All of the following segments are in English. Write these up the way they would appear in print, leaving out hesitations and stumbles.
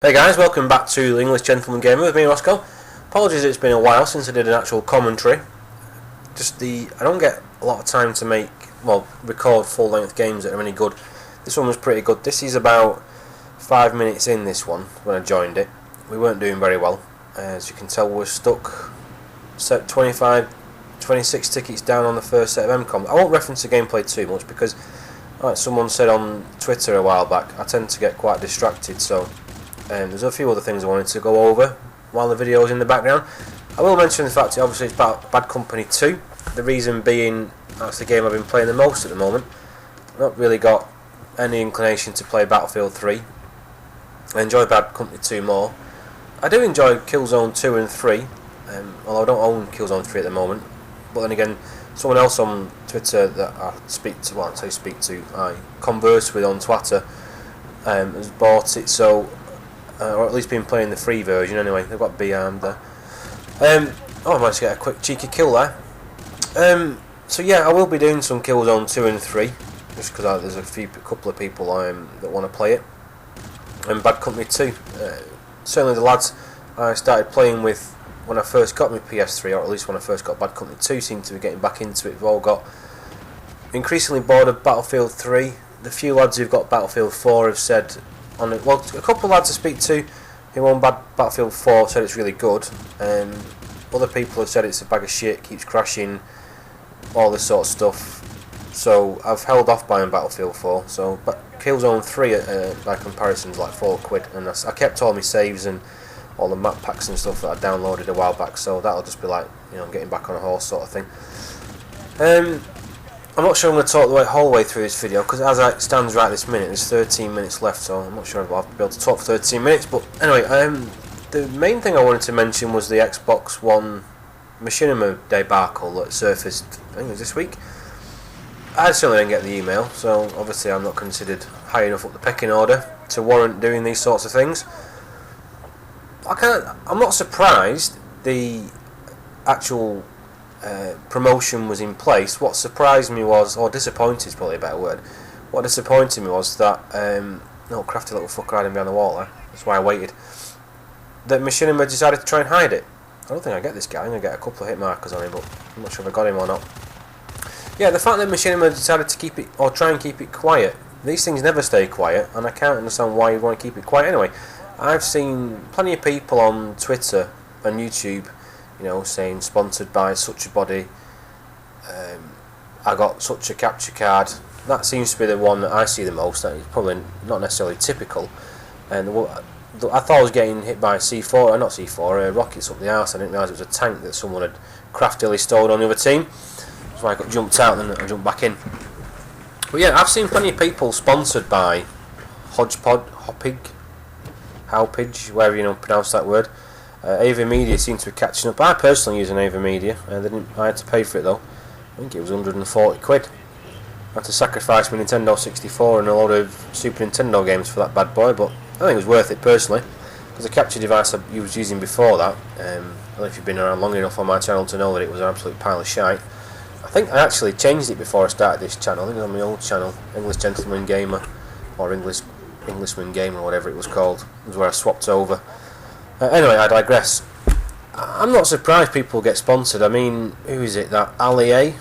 Hey guys, welcome back to the English Gentleman Gamer with me, Roscoe. Apologies, it's been a while since I did an actual commentary. I don't get a lot of time to record full-length games that are any good. This one was pretty good. This is about 5 minutes in, this one, when I joined it. We weren't doing very well. As you can tell, we're stuck set 26 tickets down on the first set of MCOM. I won't reference the gameplay too much because, like someone said on Twitter a while back, I tend to get quite distracted, so there's a few other things I wanted to go over while the video is in the background. I will mention the fact that obviously it's about Bad Company 2. The reason being, that's the game I've been playing the most at the moment. I've not really got any inclination to play Battlefield 3. I enjoy Bad Company 2 more. I do enjoy Killzone 2 and 3, although I don't own Killzone 3 at the moment. But then again, someone else on Twitter that I converse with on Twitter has bought it, so or at least been playing the free version anyway. They've got B armed there. I managed to get a quick cheeky kill there. So yeah, I will be doing some Killzone 2 and 3 just because there's a couple of people that want to play it. And Bad Company 2, certainly the lads I started playing with when I first got my PS3, or at least when I first got Bad Company 2, seem to be getting back into it. We've all got increasingly bored of Battlefield 3. The few lads who've got Battlefield 4 have said on it. Well, a couple of lads I speak to who own Battlefield 4 said it's really good. Other people have said it's a bag of shit, keeps crashing, all this sort of stuff. So I've held off buying Battlefield 4. So, but Killzone 3 by comparison is like £4, and I kept all my saves and all the map packs and stuff that I downloaded a while back. So that'll just be like, getting back on a horse sort of thing. I'm not sure I'm going to talk the whole way through this video because as it stands right this minute, there's 13 minutes left, so I'm not sure if I'll be able to talk for 13 minutes. But anyway, the main thing I wanted to mention was the Xbox One Machinima debacle that surfaced, I think it was this week. I certainly didn't get the email, so obviously I'm not considered high enough up the pecking order to warrant doing these sorts of things. I'm not surprised the actual promotion was in place. What surprised me was, or disappointed is probably a better word, what disappointed me was that, crafty little fucker hiding behind the wall there, that's why I waited, that Machinima decided to try and hide it. I don't think I get this guy. I'm going to get a couple of hit markers on him, but I'm not sure if I got him or not. Yeah, the fact that Machinima decided to keep it, or try and keep it quiet, these things never stay quiet, and I can't understand why you want to keep it quiet anyway. I've seen plenty of people on Twitter and YouTube saying sponsored by such a body, I got such a capture card. That seems to be the one that I see the most. That is probably not necessarily typical. And I thought I was getting hit by not C4, rockets up the arse. I didn't realise it was a tank that someone had craftily stolen on the other team. So I got jumped out and then I jumped back in. But yeah, I've seen plenty of people sponsored by Howpage, whatever pronounce that word. Ava Media seemed to be catching up. I personally use an Ava Media, I had to pay for it though. I think it was £140. I had to sacrifice my Nintendo 64 and a load of Super Nintendo games for that bad boy, but I think it was worth it personally, because the capture device I was using before that, I don't know if you've been around long enough on my channel to know that it was an absolute pile of shite. I think I actually changed it before I started this channel. I think it was on my old channel, English Gentleman Gamer, or Englishman Gamer, or whatever it was called. It was where I swapped over. Anyway, I digress. I'm not surprised people get sponsored. I mean, who is it? That Ali A?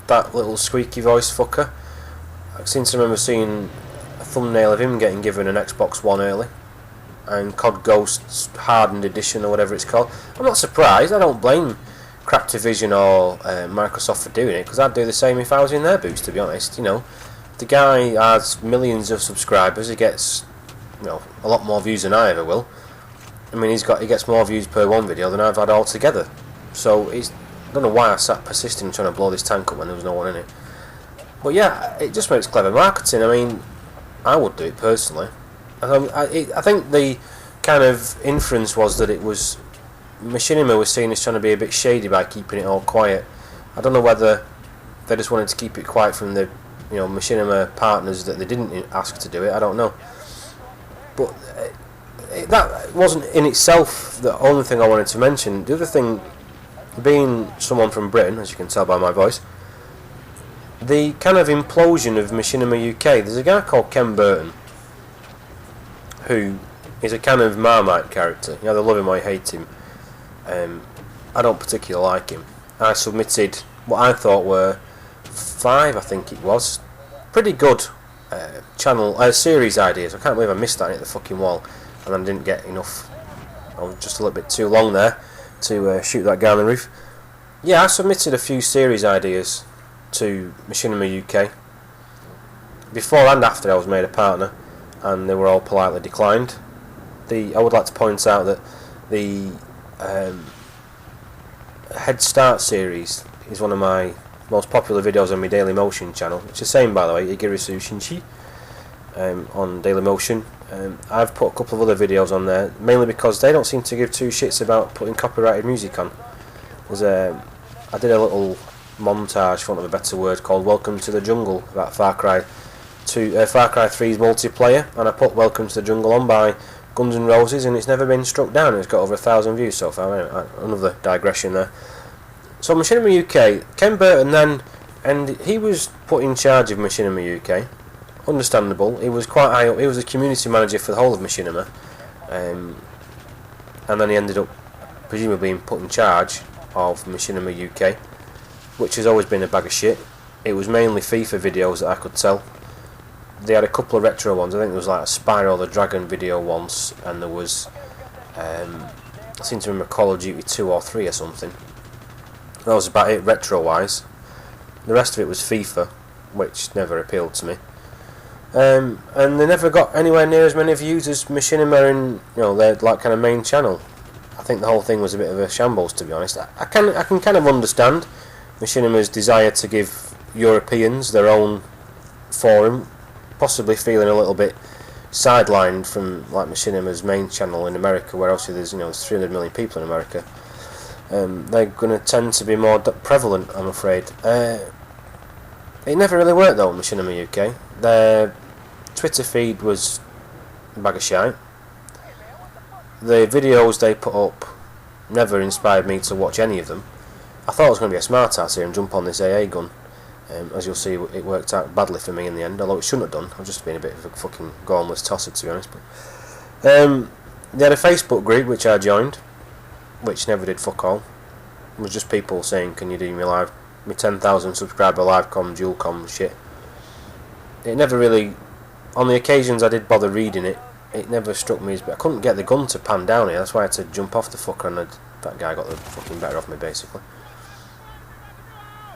That little squeaky voice fucker? I seem to remember seeing a thumbnail of him getting given an Xbox One early. And COD Ghost's Hardened Edition, or whatever it's called. I'm not surprised. I don't blame Craptivision or Microsoft for doing it, because I'd do the same if I was in their boots, to be honest. The guy has millions of subscribers. He gets a lot more views than I ever will. I mean, he gets more views per one video than I've had altogether. So I don't know why I sat persisting trying to blow this tank up when there was no one in it. But yeah, it just makes clever marketing. I mean, I would do it personally. I think the kind of inference was that it was Machinima was seen as trying to be a bit shady by keeping it all quiet. I don't know whether they just wanted to keep it quiet from the Machinima partners that they didn't ask to do it. I don't know. But that wasn't in itself the only thing I wanted to mention. The other thing, being someone from Britain, as you can tell by my voice, the kind of implosion of Machinima UK. There's a guy called Ken Burton who He's a kind of Marmite character. You either love him or you hate him. I don't particularly like him. I submitted what I thought were 5, I think it was, pretty good series ideas. I can't believe I missed that and hit the fucking wall, and then didn't get enough. I was just a little bit too long there to shoot that guy on the roof. Yeah, I submitted a few series ideas to Machinima UK. Before and after I was made a partner, and they were all politely declined. I would like to point out that the Head Start series is one of my most popular videos on my Daily Motion channel. It's the same, by the way, Igirisu Shinchi, on Daily Motion. I've put a couple of other videos on there, mainly because they don't seem to give two shits about putting copyrighted music on. I did a little montage, for want of a better word, called Welcome to the Jungle, about Far Cry 3's multiplayer, and I put Welcome to the Jungle on by Guns N' Roses, and it's never been struck down. It's got over 1,000 views so far. Anyway, another digression there. So Machinima UK, Ken Burton then, and he was put in charge of Machinima UK. Understandable. He was quite high up. He was the community manager for the whole of Machinima, and then he ended up presumably being put in charge of Machinima UK, which has always been a bag of shit. It was mainly FIFA videos that I could tell. They had a couple of retro ones. I think there was like a Spyro the Dragon video once, and there was I seem to remember Call of Duty 2 or 3 or something. That was about it retro wise. The rest of it was FIFA, which never appealed to me. And they never got anywhere near as many views as Machinima and their like kind of main channel. I think the whole thing was a bit of a shambles, to be honest. I can kind of understand Machinima's desire to give Europeans their own forum, possibly feeling a little bit sidelined from like Machinima's main channel in America, where obviously there's 300 million people in America. They're going to tend to be more prevalent, I'm afraid. It never really worked though, Machinima UK. Their Twitter feed was a bag of shite. The videos they put up never inspired me to watch any of them. I thought I was going to be a smart ass here and jump on this AA gun. As you'll see, it worked out badly for me in the end, although it shouldn't have done. I've just been a bit of a fucking gormless tosser, to be honest. But they had a Facebook group which I joined, which never did fuck all. It was just people saying, can you do me 10,000 subscriber livecom, dualcom shit. It never really, on the occasions I did bother reading it, it never struck me as, but I couldn't get the gun to pan down here, that's why I had to jump off the fucker, and that guy got the fucking better off me, basically.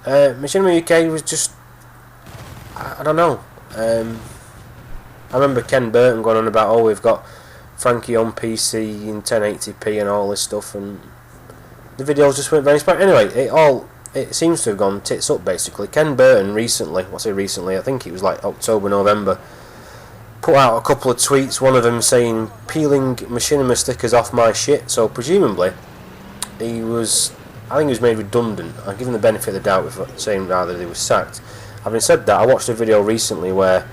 Machinima UK was just, I don't know. I remember Ken Burton going on about, we've got Frankie on PC in 1080p and all this stuff, and the videos just weren't very inspiring. Anyway, it seems to have gone tits up, basically. Ken Burton recently, I think it was like October, November, put out a couple of tweets, one of them saying, peeling Machinima stickers off my shit, so presumably I think he was made redundant. I'll give him the benefit of the doubt with saying rather that he was sacked. Having said that, I watched a video recently where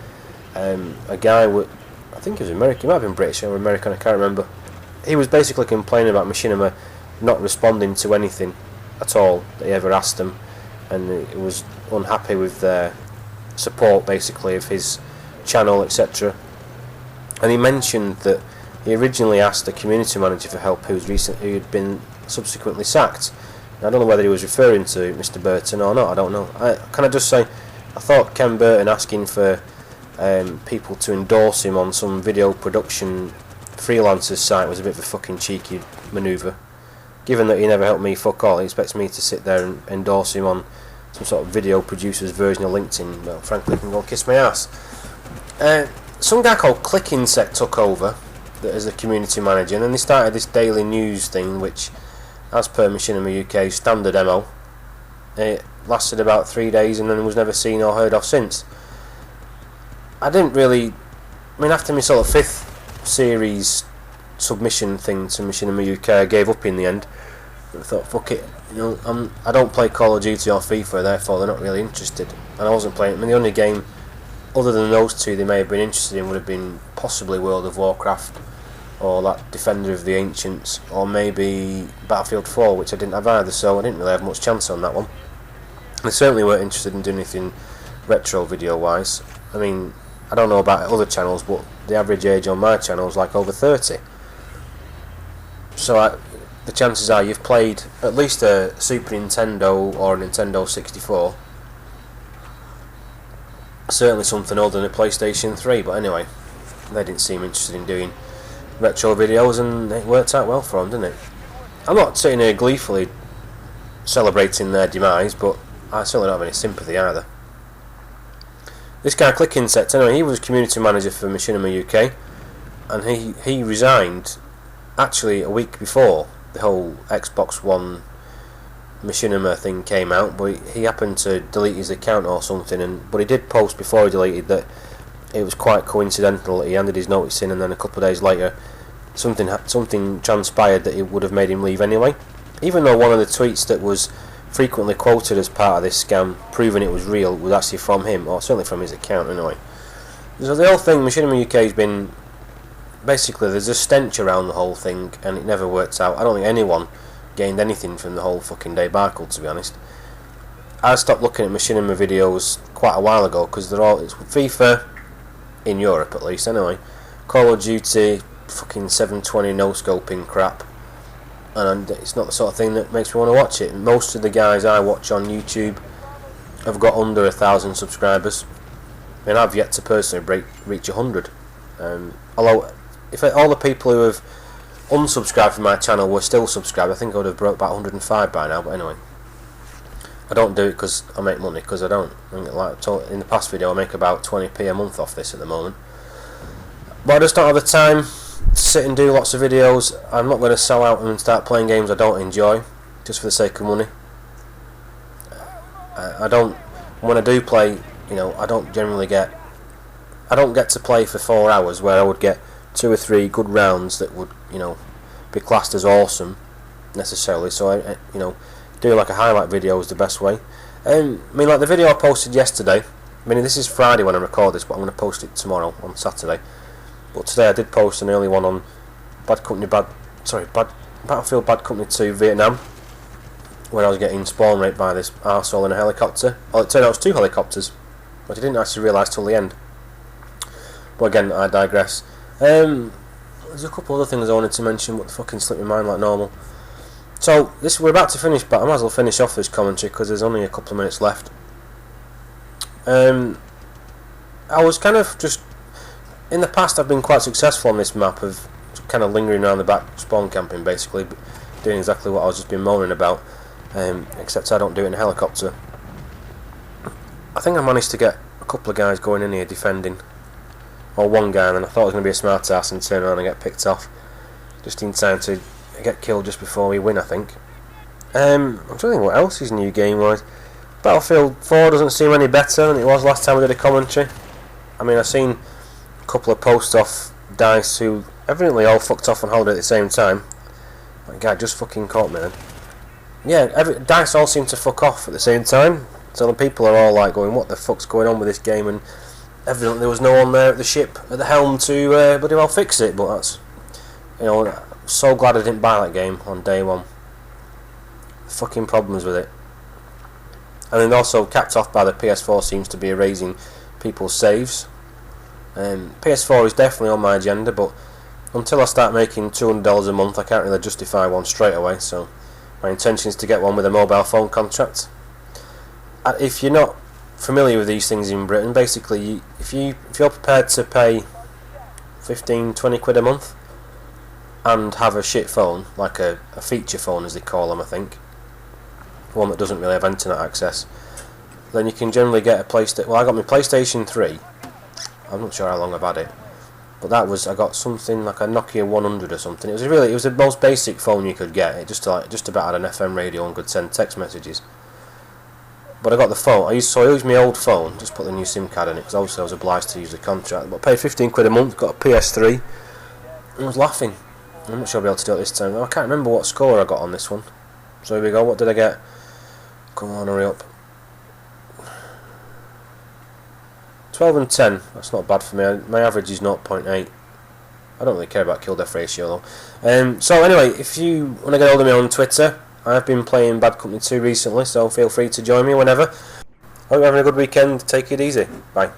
a guy, I think he was American, he might have been British or American, I can't remember. He was basically complaining about Machinima not responding to anything at all that he ever asked them, and he was unhappy with their support, basically, of his channel, etc. And he mentioned that he originally asked the community manager for help who had been subsequently sacked. Now, I don't know whether he was referring to Mr. Burton or not, I don't know. Can I just say, I thought Ken Burton asking for people to endorse him on some video production freelancers site was a bit of a fucking cheeky manoeuvre. Given that he never helped me fuck all, he expects me to sit there and endorse him on some sort of video producer's version of LinkedIn. Well, frankly, he can go kiss my ass. Some guy called ClickInsect took over as a community manager, and then they started this daily news thing, which, as per Machinima UK standard MO, it lasted about 3 days and then was never seen or heard of since. I didn't really, after my sort of 5th series submission thing to Machinima UK, I gave up in the end. I thought, fuck it, I don't play Call of Duty or FIFA, therefore they're not really interested. And I wasn't playing, the only game other than those two they may have been interested in would have been possibly World of Warcraft, or that Defender of the Ancients, or maybe Battlefield 4, which I didn't have either, so I didn't really have much chance on that one. They certainly weren't interested in doing anything retro video wise. I don't know about other channels, but the average age on my channel is like over 30. So the chances are you've played at least a Super Nintendo or a Nintendo 64. Certainly something older than a PlayStation 3, but anyway, they didn't seem interested in doing retro videos, and it worked out well for them, didn't it? I'm not sitting here gleefully celebrating their demise, but I certainly don't have any sympathy either. This guy Click Insect, anyway, he was community manager for Machinima UK, and he resigned actually a week before the whole Xbox One Machinima thing came out, but he happened to delete his account or something, but he did post before he deleted that it was quite coincidental that he handed his notice in, and then a couple of days later something transpired that it would have made him leave anyway, even though one of the tweets that was frequently quoted as part of this scam, proving it was real, was actually from him, or certainly from his account anyway. So the whole thing, Machinima UK has been, basically there's a stench around the whole thing, and it never works out. I don't think anyone gained anything from the whole fucking debacle, to be honest. I stopped looking at Machinima videos quite a while ago, because it's FIFA, in Europe at least anyway, Call of Duty, fucking 720 no-scoping crap, and it's not the sort of thing that makes me want to watch it. Most of the guys I watch on YouTube have got under 1,000 subscribers, and I've yet to personally reach 100. Although, if all the people who have unsubscribed from my channel were still subscribed, I think I would have broke about 105 by now, but anyway. I don't do it because I make money, because I don't. Like in the past video, I make about 20p a month off this at the moment. But I just don't have the time to sit and do lots of videos. I'm not going to sell out and start playing games I don't enjoy just for the sake of money. When I do play, I don't get to play for 4 hours where I would get 2 or 3 good rounds that would, be classed as awesome necessarily. So I do like a highlight video is the best way. Like the video I posted yesterday, this is Friday when I record this, but I'm going to post it tomorrow on Saturday. But today I did post an early one on Battlefield Bad Company 2 Vietnam, when I was getting spawn raped by this arsehole in a helicopter. Oh, it turned out it was 2 helicopters, but I didn't actually realise till the end. But again, I digress. There's a couple other things I wanted to mention, but they fucking slipped my mind like normal. So we're about to finish, but I might as well finish off this commentary because there's only a couple of minutes left. I was kind of just, in the past I've been quite successful on this map of kind of lingering around the back spawn camping, basically doing exactly what I was just been moaning about, except I don't do it in a helicopter. I think I managed to get a couple of guys going in here defending, or one guy, and I thought it was going to be a smart ass and turn around and get picked off just in time to get killed just before we win, I think. I'm trying to think what else is new game wise. Battlefield 4 doesn't seem any better than it was last time I did a commentary. I've seen a couple of posts off DICE who evidently all fucked off on holiday at the same time. That guy just fucking caught me then. Yeah, DICE all seem to fuck off at the same time, so the people are all like going, what the fuck's going on with this game, and evidently there was no one there at the ship, at the helm to bloody well fix it, but that's, so glad I didn't buy that game on day one. Fucking problems with it. And then also capped off by the PS4 seems to be erasing people's saves. PS4 is definitely on my agenda, but until I start making $200 a month I can't really justify one straight away, so my intention is to get one with a mobile phone contract. If you're not familiar with these things in Britain, basically if you're prepared to pay 15-20 quid a month and have a shit phone, like a feature phone as they call them, I think, one that doesn't really have internet access, then you can generally get a PlayStation. Well, I got my PlayStation 3. I'm not sure how long I've had it, but I got something like a Nokia 100 or something. It was the most basic phone you could get. It just about had an FM radio and could send text messages. But I got the phone. I used my old phone, just put the new SIM card in it, because obviously I was obliged to use the contract. But I paid 15 quid a month, got a PS3, and I was laughing. I'm not sure I'll be able to do it this time. I can't remember what score I got on this one. So here we go. What did I get? Come on, hurry up. 12 and 10. That's not bad for me. My average is 0.8. I don't really care about kill death ratio though. So anyway, if you want to get hold of me on Twitter, I've been playing Bad Company 2 recently, so feel free to join me whenever. Hope you're having a good weekend. Take it easy. Bye.